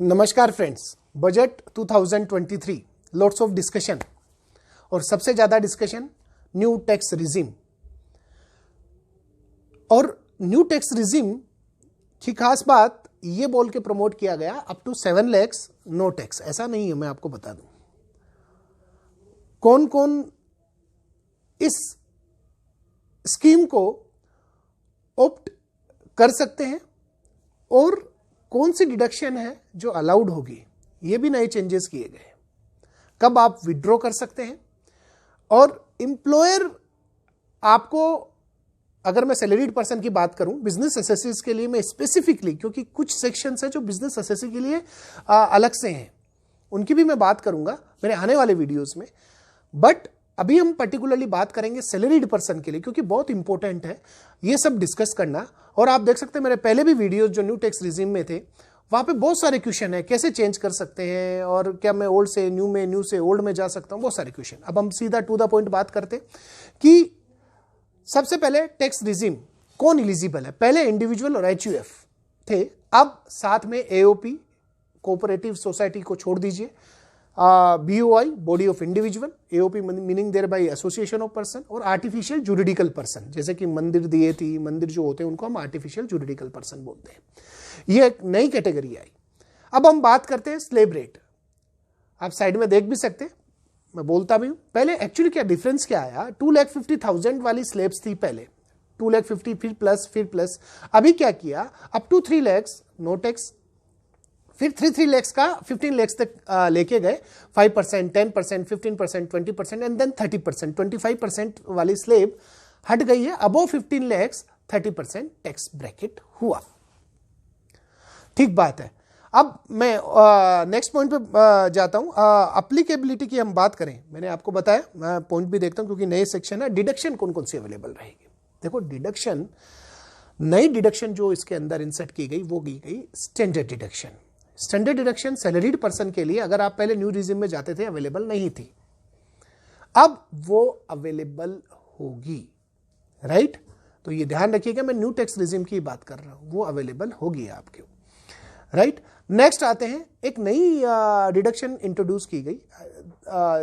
नमस्कार friends, budget 2023 lots of discussion और सबसे ज्यादा डिस्कशन न्यू टैक्स रिजिम। और न्यू टैक्स रिजिम की खास बात ये बोल के प्रमोट किया गया up to 7 lakh no tax. ऐसा नहीं है, मैं आपको बता दूं कौन कौन इस स्कीम को ऑप्ट कर सकते हैं और कौन सी डिडक्शन है जो अलाउड होगी। ये भी नए चेंजेस किए गए। कब आप विड्रॉ कर सकते हैं और एम्प्लॉयर आपको, अगर मैं सैलरीड पर्सन की बात करूं, बिजनेस असेसीज के लिए मैं स्पेसिफिकली, क्योंकि कुछ सेक्शंस है जो बिजनेस असेसी के लिए अलग से हैं, उनकी भी मैं बात करूंगा मेरे आने वाले वीडियोस में। बट अभी हम पर्टिकुलरली बात करेंगे सैलरीड पर्सन के लिए, क्योंकि बहुत इंपॉर्टेंट है ये सब डिस्कस करना। और आप देख सकते हैं मेरे पहले भी वीडियोस जो न्यू टैक्स रिजिम में थे, वहां पे बहुत सारे क्वेश्चन है, कैसे चेंज कर सकते हैं और क्या मैं ओल्ड से न्यू में, न्यू से ओल्ड में जा सकता हूं, बहुत सारे क्वेश्चन। अब हम सीधा टू द पॉइंट बात करते कि सबसे पहले टैक्स रिजिम कौन एलिजिबल है। पहले इंडिविजुअल और एचयूएफ थे, अब साथ में एओपी कोऑपरेटिव सोसाइटी को छोड़ दीजिए, BOI body of individual, AOP meaning thereby association of person, और आर्टिफिशियल जुरिडिकल पर्सन, जैसे कि मंदिर दिए थी, मंदिर जो होते हैं उनको हम आर्टिफिशियल जुरिडिकल पर्सन बोलते हैं। ये एक नई कैटेगरी आई। अब हम बात करते हैं स्लेब रेट। आप साइड में देख भी सकते हैं, मैं बोलता भी हूं। पहले एक्चुअली क्या डिफरेंस क्या आया, 2,50,000 वाली स्लेब्स थी पहले, 2,50,000 फिर प्लस अभी क्या किया, up to 3 lakh no tax, फिर 3 लाख का 15 लाख तक लेके गए, 5%, 10%, 15%, 20% एंड देन 30%, 25% वाली स्लेब हट गई है। अबव 15 लाख 30% टैक्स ब्रैकेट हुआ। ठीक बात है। अब मैं नेक्स्ट पॉइंट पे जाता हूं। अप्लीकेबिलिटी की हम बात करें, मैंने आपको बताया, मैं पॉइंट भी देखता हूं क्योंकि नए सेक्शन है। डिडक्शन कौन कौन सी अवेलेबल रहेगी। देखो डिडक्शन, नई डिडक्शन जो इसके अंदर इंसर्ट की गई वो की गई standard deduction. Standard deduction salaried person के लिए, अगर आप पहले न्यू रिजिम में जाते थे, अवेलेबल नहीं थी, अब वो अवेलेबल होगी। राइट, तो ये ध्यान रखिएगा, मैं न्यू टैक्स रिजिम की बात कर रहा हूं, वो अवेलेबल होगी आपके। राइट, नेक्स्ट आते हैं, एक नई डिडक्शन इंट्रोड्यूस की गई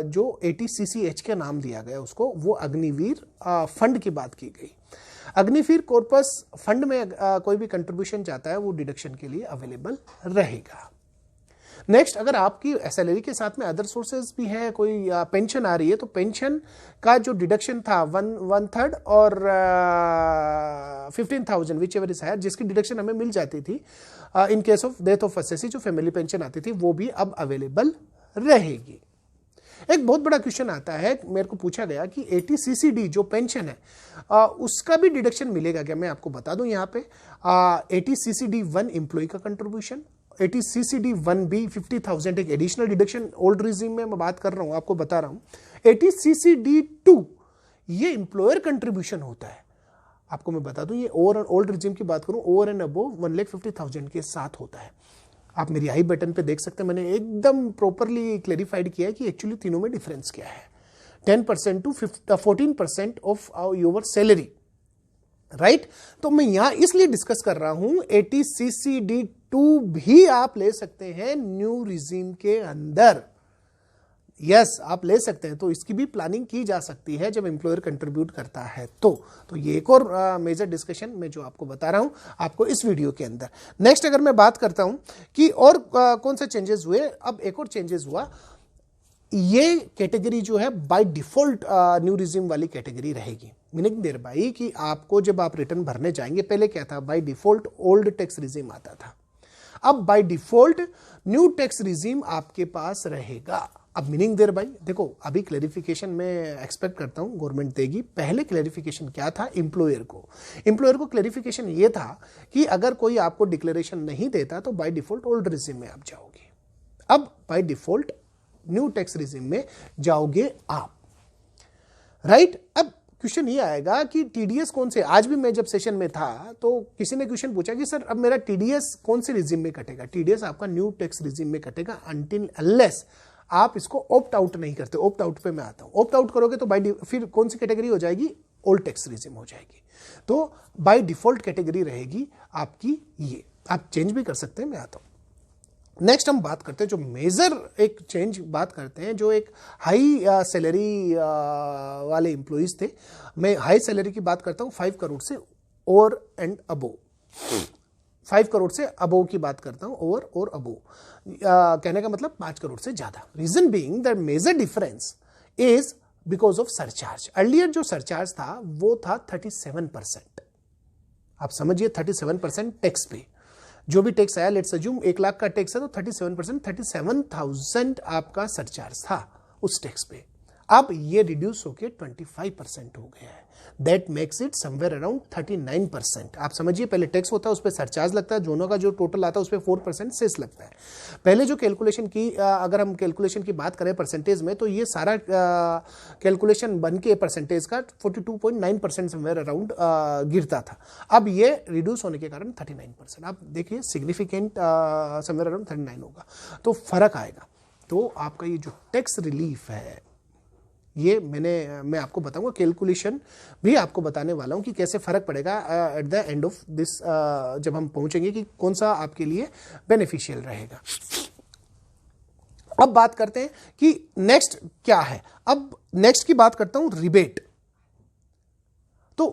जो ATCCH के नाम दिया गया उसको, वो अग्निवीर फंड की बात की गई। अग्निवीर कॉर्पस फंड में कोई भी कंट्रीब्यूशन जाता है वो डिडक्शन के लिए अवेलेबल रहेगा। नेक्स्ट, अगर आपकी सैलरी के साथ में अदर सोर्सेज भी है, कोई पेंशन आ रही है, तो पेंशन का जो डिडक्शन था 1/3 और 15,000 विच एवर इज हायर, जिसकी डिडक्शन हमें मिल जाती थी in case of death of assessee, जो फैमिली पेंशन आती थी, वो भी अब अवेलेबल रहेगी। एक बहुत बड़ा क्वेश्चन आता है, मेरे को पूछा गया कि ATCCD जो पेंशन है उसका भी डिडक्शन मिलेगा क्या। मैं आपको बता दूं यहाँ पे ATCCD 1 एम्प्लॉय का कंट्रीब्यूशन, ATCCD 1B 50,000 एक एडिशनल डिडक्शन ओल्ड रिजिम में मैं बात कर रहा हूं, आपको बता रहा हूं। ATCCD 2 ये एम्प्लॉयर कंट्रीब्यूशन होता है, आपको मैं बता दूं, ये ओल्ड रिजिम की बात करूं, ओवर एंड अबव 1,50,000 के साथ होता है। आप मेरी आई बटन पे देख सकते हैं, मैंने एकदम प्रॉपरली क्लेरिफाइड किया है कि एक्चुअली तीनों में डिफरेंस क्या है। 10% to 14% of your salary. Right, तो मैं यहां इसलिए डिस्कस कर रहा हूं, ATCCD 2 भी आप ले सकते हैं न्यू रिजिम के अंदर। यस, आप ले सकते हैं, तो इसकी भी प्लानिंग की जा सकती है जब एम्प्लॉयर कंट्रीब्यूट करता है। तो ये एक और मेजर डिस्कशन मैं जो आपको बता रहा हूं आपको इस वीडियो के अंदर। नेक्स्ट, अगर मैं बात करता हूं कि और कौन से चेंजेस हुए, अब एक और चेंजेस हुआ। ये कैटेगरी जो है बाय डिफॉल्ट न्यू रिजिम वाली कैटेगरी रहेगी। मीनिंग देयर बाय कि आपको जब आप रिटर्न भरने जाएंगे, पहले क्या था, by default old tax regime आता था, अब by default new tax regime आपके पास रहेगा। अब मीनिंग देयर बाय, देखो अभी क्लैरिफिकेशन मैं एक्सपेक्ट करता हूं गवर्नमेंट देगी। पहले क्लैरिफिकेशन क्या था, एम्प्लॉयर को क्लैरिफिकेशन ये था कि अगर कोई आपको डिक्लेरेशन नहीं देता तो बाय डिफॉल्ट ओल्ड रिजिम में आप जाओगे, अब by default new tax regime में जाओगे आप। राइट, अब क्वेश्चन ये आएगा कि TDS कौन से, आज भी मैं जब सेशन में था तो किसी ने क्वेश्चन पूछा कि सर अब मेरा TDS कौन से रिजिम में कटेगा। TDS आपका न्यू टैक्स रिजिम में कटेगा अनटिल अनलेस आप इसको ऑप्ट आउट नहीं करते। ऑप्ट आउट पे मैं आता हूं, ऑप्ट आउट करोगे तो फिर कौन सी कैटेगरी हो जाएगी, ओल्ड टैक्स रिजिम हो जाएगी। तो बाय डिफॉल्ट कैटेगरी रहेगी आपकी ये, आप चेंज भी कर सकते हैं, मैं आता हूं। नेक्स्ट हम बात करते हैं जो मेजर एक चेंज बात करते हैं, जो एक हाई सैलरी वाले एम्प्लॉइज थे। मैं हाई सैलरी की बात करता हूं 5 करोड़ से ओवर एंड अबो, 5 करोड़ से अबो की बात करता हूं, ओवर और अबो कहने का मतलब 5 करोड़ से ज्यादा। Reason being that major difference is because of surcharge. Earlier जो सरचार्ज था वो था 37%। आप समझिए 37% टैक्स पे, जो भी टैक्स आया, लेट्स अज्यूम 1 लाख का टैक्स है तो 37%, 37,000 आपका सरचार्ज था उस टैक्स पे। अब ये रिड्यूस होके 25% हो गया है। That makes it somewhere around 39%। आप समझिए पहले टैक्स होता है, उस पर सरचार्ज लगता है, दोनों का जो टोटल आता है उस पर 4% सेस लगता है। पहले जो कैलकुलेशन की, अगर हम कैलकुलेशन की बात करें परसेंटेज में, तो ये सारा कैलकुलेशन बन के परसेंटेज का 42.9% समवेयर अराउंड गिरता था। अब ये रिड्यूस होने के कारण 39%। आप देखिए सिग्निफिकेंट समवेयर अराउंड 39 होगा, तो फर्क आएगा। तो आपका ये जो टैक्स रिलीफ है, ये मैं आपको बताऊंगा, कैलकुलेशन भी आपको बताने वाला हूं कि कैसे फर्क पड़ेगा at the end of this, जब हम पहुंचेंगे कि कौन सा आपके लिए बेनिफिशियल रहेगा। अब बात करते हैं कि नेक्स्ट क्या है। अब नेक्स्ट की बात करता हूं रिबेट। तो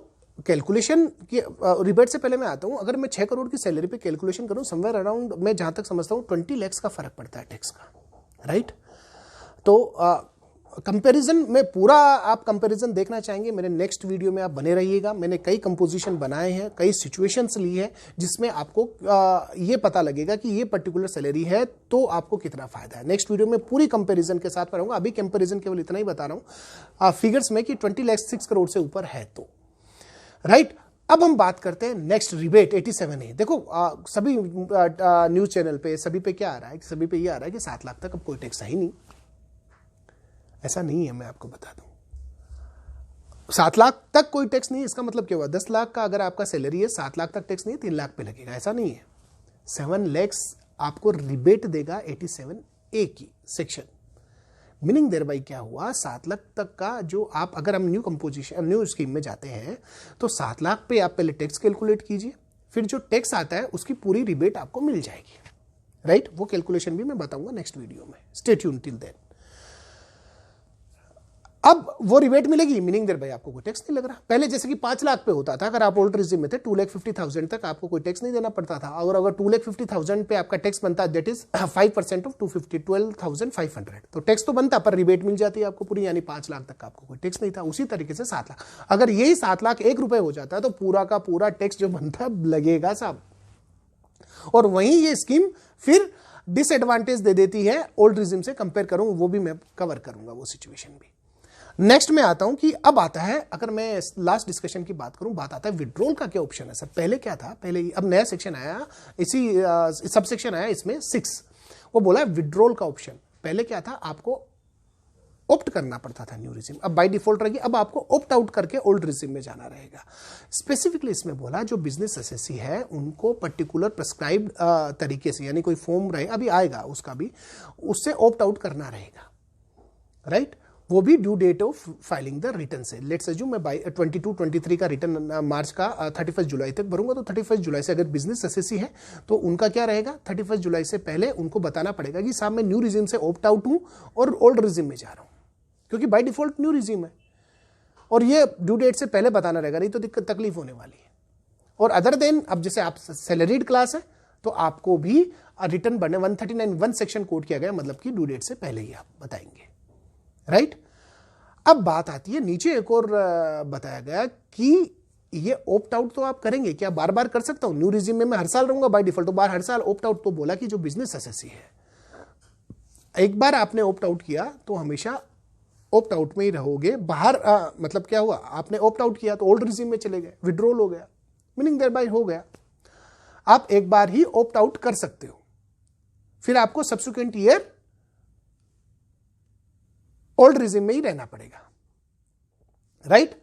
कैलकुलेशन की रिबेट से पहले मैं आता हूं, अगर मैं 6 करोड़ की सैलरी पे कैलकुलेशन करूं, समवेयर अराउंड, मैं जहां तक समझता हूं 20 lakhs का फर्क पड़ता है टैक्स का, राइट। तो कंपैरिजन में पूरा आप कंपैरिजन देखना चाहेंगे, मेरे नेक्स्ट वीडियो में आप बने रहिएगा। मैंने कई कंपोजिशन बनाए हैं, कई सिचुएशंस ली है, जिसमें आपको ये पता लगेगा कि ये पर्टिकुलर सैलरी है तो आपको कितना फायदा है। नेक्स्ट वीडियो में पूरी कंपैरिजन के साथ रहूंगा। अभी कंपैरिजन केवल इतना ही बता रहा हूं फिगर्स में कि 20 लाख 6 करोड़ से ऊपर है तो, राइट। अब हम बात करते हैं नेक्स्ट रिबेट 87A। देखो सभी न्यूज चैनल पे सभी पे क्या आ रहा है, सभी पे ये आ रहा है कि 7 लाख तक अब कोई टैक्स है ही नहीं। ऐसा नहीं है, मैं आपको बता दूं। 7 लाख तक कोई टैक्स नहीं है, इसका मतलब क्या हुआ? 10 लाख का अगर आपका सैलरी है, 7 लाख तक टैक्स नहीं है, 3 लाख पे लगेगा, ऐसा नहीं है। 7 lakhs आपको रिबेट देगा 87A की सेक्शन। मीनिंग देयर बाई क्या हुआ, 7 लाख तक का जो आप, अगर हम न्यू स्कीम में जाते हैं तो 7 लाख पे आप पहले टैक्स कैलकुलेट कीजिए, फिर जो टैक्स आता है उसकी पूरी रिबेट आपको मिल जाएगी, राइट। वो कैलकुलेशन भी मैं बताऊंगा नेक्स्ट वीडियो में। Stay tuned till then. अब वो रिबेट मिलेगी, मीनिंग देयर बाय आपको कोई टैक्स नहीं लग रहा। पहले जैसे कि 5 लाख पे होता था, अगर आप ओल्ड रिजिम में थे 2,50,000 तक आपको कोई टैक्स नहीं देना पड़ता था, और अगर 2,50,000 पे आपका टैक्स बनता है, दैट इज 5% ऑफ 250, 12,500, तो टैक्स तो बनता पर रिबेट मिल जाती है आपको पूरी, यानी 5 लाख तक आपको कोई टैक्स नहीं था। उसी तरीके से 7 लाख, अगर यही 7 लाख 1 रुपए हो जाता है तो पूरा का पूरा टैक्स जो बनता है लगेगा साहब। और वहीं ये स्कीम फिर डिसएडवांटेज दे देती है ओल्ड रिजिम से कंपेयर करूं, वो भी मैं कवर करूंगा वो सिचुएशन भी। नेक्स्ट में आता हूं कि अब आता है, अगर मैं लास्ट डिस्कशन की बात करूं, बात आता है विड्रॉल का क्या ऑप्शन है सर। पहले क्या था, पहले अब नया सेक्शन आया, इसी सब सेक्शन आया इसमें 6, वो बोला विड्रॉल का ऑप्शन। पहले क्या था, आपको ऑप्ट करना पड़ता था न्यू रिजिम, अब बाय डिफॉल्ट रहेगी, अब आपको ऑप्ट आउट करके ओल्ड रिजिम में जाना रहेगा। स्पेसिफिकली इसमें बोला जो बिजनेस एसएससी है उनको पर्टिकुलर प्रेस्क्राइब्ड तरीके से, यानी कोई फॉर्म रहे, अभी आएगा उसका भी, उससे ऑप्ट आउट करना रहेगा, राइट। वो भी due date of filing the return से। लेट्स अज्यूम मैं बाई 22-23 का रिटर्न मार्च का 31 जुलाई तक भरूंगा, तो 31 जुलाई से अगर बिजनेस एसएससी है तो उनका क्या रहेगा, 31 जुलाई से पहले उनको बताना पड़ेगा कि साहब मैं न्यू रिजिम से ऑप्ट आउट हूं और ओल्ड रिजिम में जा रहा हूं, क्योंकि बाय डिफॉल्ट न्यू रिजिम है, और ये ड्यू डेट से पहले बताना रहेगा, नहीं तो दिक्कत तकलीफ होने वाली है। और अदर देन, अब जैसे आप सैलरीड क्लास है तो आपको भी रिटर्न भरने 139(1) सेक्शन कोड किया गया, मतलब कि ड्यू डेट से पहले ही आप बताएंगे, राइट। अब बात आती है, नीचे एक और बताया गया कि ये ऑप्ट आउट तो आप करेंगे क्या, बार बार कर सकता हूं, न्यू रिजिम में मैं हर साल रहूंगा बाय डिफॉल्ट, तो बार हर साल ऑप्ट आउट। तो बोला कि जो बिजनेस एसएससी है, एक बार आपने ऑप्ट आउट किया तो हमेशा ऑप्ट आउट में ही रहोगे। बाहर मतलब क्या हुआ, आपने ऑप्ट आउट किया तो ओल्ड रिजिम में चले गए, विड्रॉल हो गया, मीनिंग देयर बाय हो गया। आप एक बार ही ऑप्ट आउट कर सकते हो, फिर आपको सब्सिक्वेंट ईयर ओल्ड रिजिम में ही रहना पड़ेगा, राइट।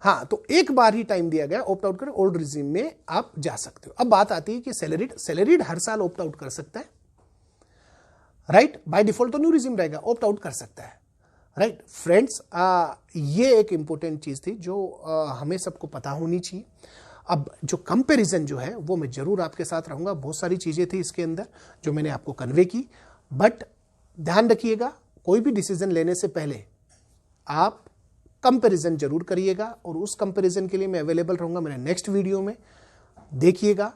हाँ, तो एक बार ही टाइम दिया गया, ऑप्ट आउट कर ओल्ड रिजिम में आप जा सकते हो। अब बात आती है कि सैलरीड हर साल ऑप्ट आउट कर सकता है, राइट। बाय डिफॉल्ट तो न्यू रिजिम रहेगा, ऑप्ट आउट कर सकता है, राइट। फ्रेंड्स, ये एक इंपॉर्टेंट चीज थी जो हमें सबको पता होनी चाहिए। अब जो कंपैरिजन जो है वो मैं ज़रूर आपके साथ रहूँगा। बहुत सारी चीज़ें थी इसके अंदर जो मैंने आपको कन्वे की, बट ध्यान रखिएगा कोई भी डिसीजन लेने से पहले आप कंपैरिजन जरूर करिएगा, और उस कंपैरिजन के लिए मैं अवेलेबल रहूँगा मेरे नेक्स्ट वीडियो में। देखिएगा,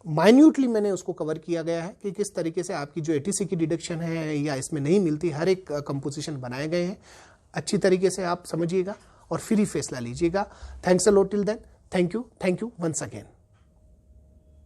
माइन्यूटली मैंने उसको कवर किया गया है कि किस तरीके से आपकी जो एटीसी की डिडक्शन है या इसमें नहीं मिलती, हर एक कंपोजिशन बनाए गए हैं। अच्छी तरीके से आप समझिएगा और फिर ही फैसला लीजिएगा। Thanks a lot till then, thank you once again.